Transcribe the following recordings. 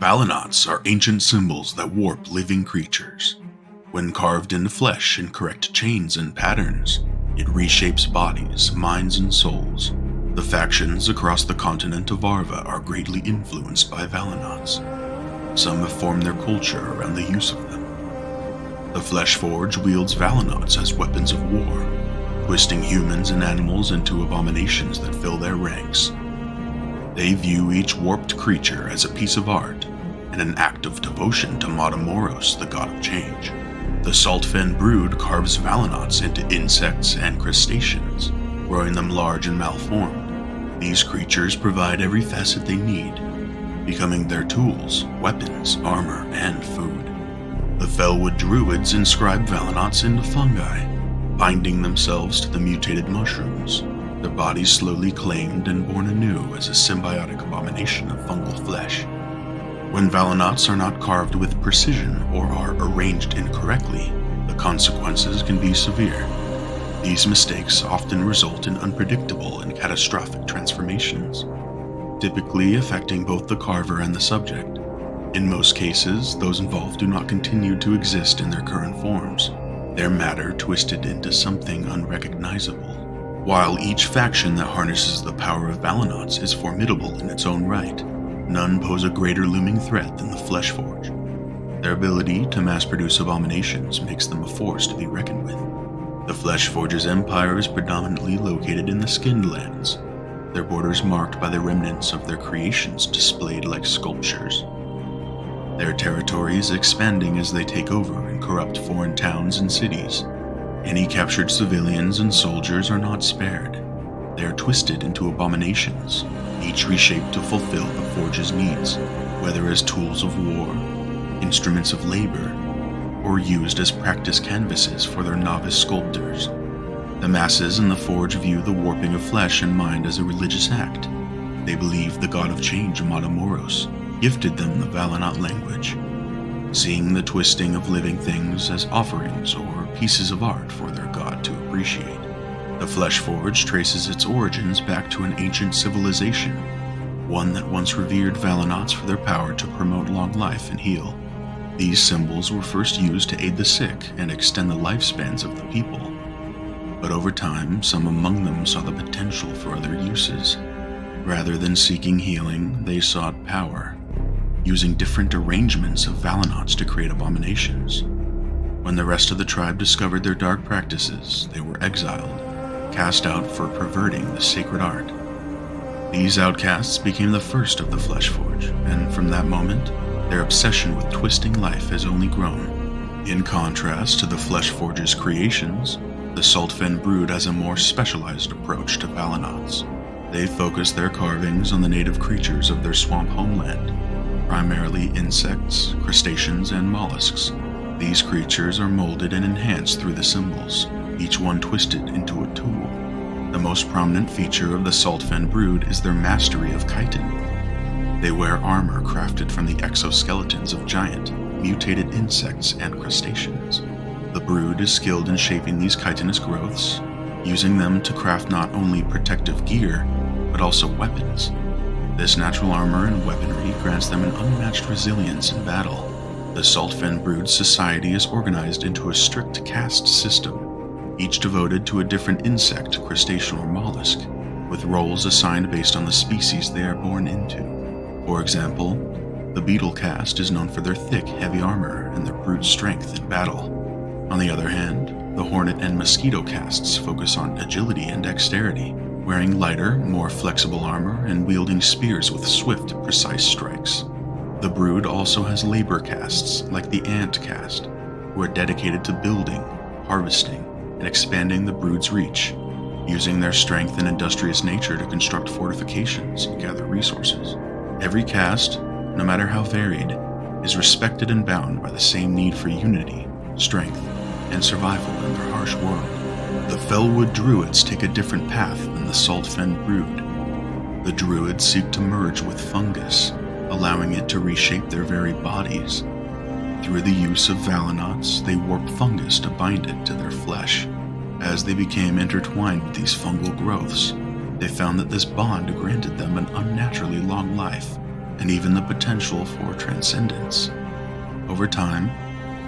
Valaknots are ancient symbols that warp living creatures. When carved into flesh in correct chains and patterns, it reshapes bodies, minds, and souls. The factions across the continent of Arva are greatly influenced by Valaknots. Some have formed their culture around the use of them. The Flesh Forge wields Valaknots as weapons of war, twisting humans and animals into abominations that fill their ranks. They view each warped creature as a piece of art and an act of devotion to Matamoros, the god of change. The Saltfen brood carves Valaknots into insects and crustaceans, growing them large and malformed. These creatures provide every facet they need, becoming their tools, weapons, armor, and food. The felwood Druids inscribe Valaknots into fungi, binding themselves to the mutated mushrooms, their bodies slowly claimed and born anew as a symbiotic abomination of fungal flesh. When Valaknots are not carved with precision or are arranged incorrectly, the consequences can be severe. These mistakes often result in unpredictable and catastrophic transformations, typically affecting both the carver and the subject. In most cases, those involved do not continue to exist in their current forms, their matter twisted into something unrecognizable. While each faction that harnesses the power of Valaknots is formidable in its own right, none pose a greater looming threat than the Flesh Forge. Their ability to mass-produce abominations makes them a force to be reckoned with. The Flesh Forge's empire is predominantly located in the Skinned Lands, their borders marked by the remnants of their creations displayed like sculptures. Their territory is expanding as they take over and corrupt foreign towns and cities. Any captured civilians and soldiers are not spared. They are twisted into abominations, each reshaped to fulfill the Forge's needs, whether as tools of war, instruments of labor, or used as practice canvases for their novice sculptors. The masses in the Forge view the warping of flesh and mind as a religious act. They believe the god of change, Matamoros, gifted them the Valaknot language, seeing the twisting of living things as offerings or pieces of art for their god to appreciate. The Flesh Forge traces its origins back to an ancient civilization, one that once revered Valaknots for their power to promote long life and heal. These symbols were first used to aid the sick and extend the lifespans of the people. But over time, some among them saw the potential for other uses. Rather than seeking healing, they sought power, using different arrangements of Valaknots to create abominations. When the rest of the tribe discovered their dark practices, they were exiled, cast out for perverting the sacred art. These outcasts became the first of the Flesh Forge, and from that moment, their obsession with twisting life has only grown. In contrast to the Flesh Forge's creations, the Saltfen brood has a more specialized approach to Valaknots. They focus their carvings on the native creatures of their swamp homeland, primarily insects, crustaceans, and mollusks. These creatures are molded and enhanced through the symbols, each one twisted into a tool. The most prominent feature of the Saltfen brood is their mastery of chitin. They wear armor crafted from the exoskeletons of giant, mutated insects and crustaceans. The brood is skilled in shaping these chitinous growths, using them to craft not only protective gear, but also weapons. This natural armor and weaponry grants them an unmatched resilience in battle. The Saltfen brood's society is organized into a strict caste system, each devoted to a different insect, crustacean, or mollusk, with roles assigned based on the species they are born into. For example, the beetle caste is known for their thick, heavy armor and their brute strength in battle. On the other hand, the hornet and mosquito castes focus on agility and dexterity, wearing lighter, more flexible armor and wielding spears with swift, precise strikes. The brood also has labor castes, like the ant caste, who are dedicated to building, harvesting, and expanding the brood's reach, using their strength and industrious nature to construct fortifications and gather resources. Every caste, no matter how varied, is respected and bound by the same need for unity, strength, and survival in their harsh world. The felwood Druids take a different path than the Saltfen brood. The Druids seek to merge with fungus, allowing it to reshape their very bodies. Through the use of Valaknots, they warp fungus to bind it to their flesh. As they became intertwined with these fungal growths, they found that this bond granted them an unnaturally long life and even the potential for transcendence. Over time,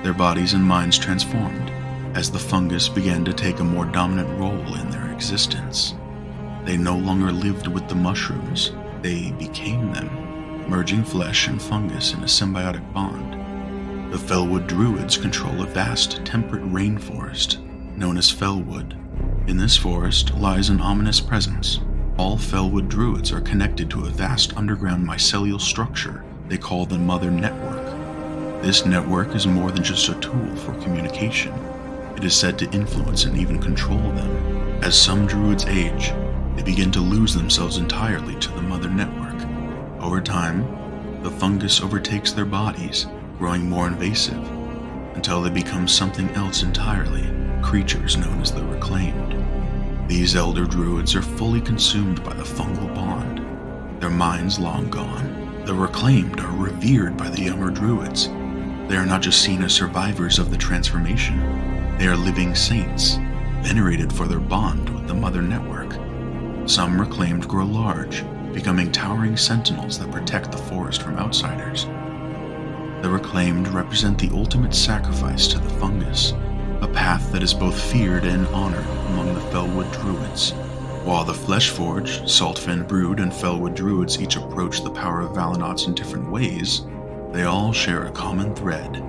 their bodies and minds transformed as the fungus began to take a more dominant role in their existence. They no longer lived with the mushrooms, they became them, merging flesh and fungus in a symbiotic bond. The felwood Druids control a vast temperate rainforest known as felwood. In this forest lies an ominous presence. All felwood Druids are connected to a vast underground mycelial structure they call the Mother Network. This network is more than just a tool for communication. It is said to influence and even control them. As some Druids age, they begin to lose themselves entirely to the Mother Network. Over time, the fungus overtakes their bodies, growing more invasive, until they become something else entirely, creatures known as the Reclaimed. These elder Druids are fully consumed by the fungal bond, their minds long gone. The Reclaimed are revered by the younger Druids. They are not just seen as survivors of the transformation, they are living saints, venerated for their bond with the Mother Network. Some Reclaimed grow large, becoming towering sentinels that protect the forest from outsiders. The Reclaimed represent the ultimate sacrifice to the fungus, a path that is both feared and honored among the felwood Druids. While the Fleshforge, Saltfen Brood, and felwood Druids each approach the power of Valaknots in different ways, they all share a common thread: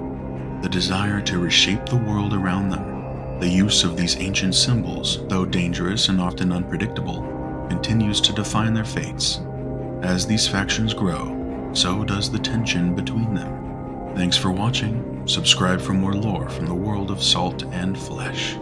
the desire to reshape the world around them. The use of these ancient symbols, though dangerous and often unpredictable, continues to define their fates. As these factions grow, so does the tension between them. Thanks for watching. Subscribe for more lore from the world of Salt and Flesh.